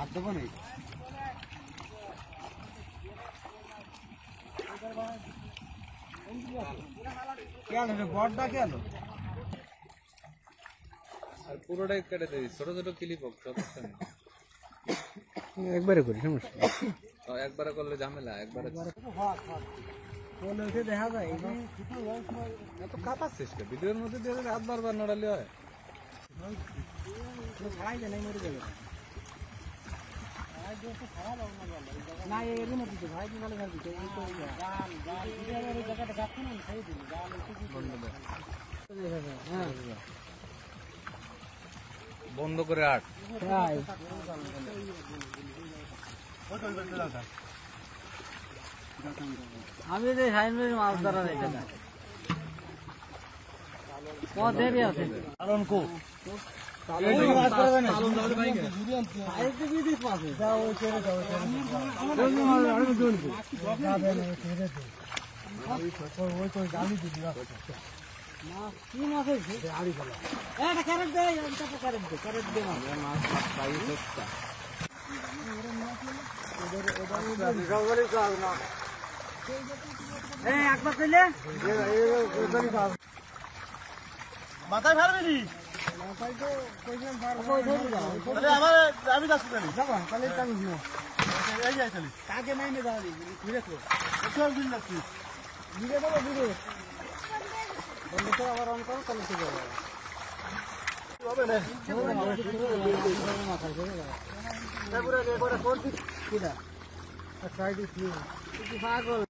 আর দেবো নেই বড়টা কে আলো আর পুরোটাই কেটে দিই, ছোট ছোট ক্লিপ হোক, সমস্যা নেই। একবারে করি সমস্যা একবারে করলে ঝামেলা, একবারে দেখা যায় এত কাঁপাচ্ছিস কে? ভিডিওর মধ্যে দিয়ে হাত বারবার নড়ালে হয়? ছাড়াই যায় নাই মরে যাবে না এর মধ্যে ভাই ভালো ভালো জায়গাটা গাছ না খাই দিবি বন্ধ করে আট। আমি যে সাইনবোর্ডে মাছ ধরা নেই দেরি আছে কি মাছ হয়েছে ক্যারেট দে ক্যারেট দে ক্যারেট দে একবার পেলে মাথায় পারবি মাথায় তো আমি যাচ্ছি তাহলে কাকে নাই নিয়ে যাওয়া ঘুরে যাচ্ছি ঘুরে দেবো ঘুরে বন্ধুটা আবার অন করো তাহলে ঠিক হবে পাগল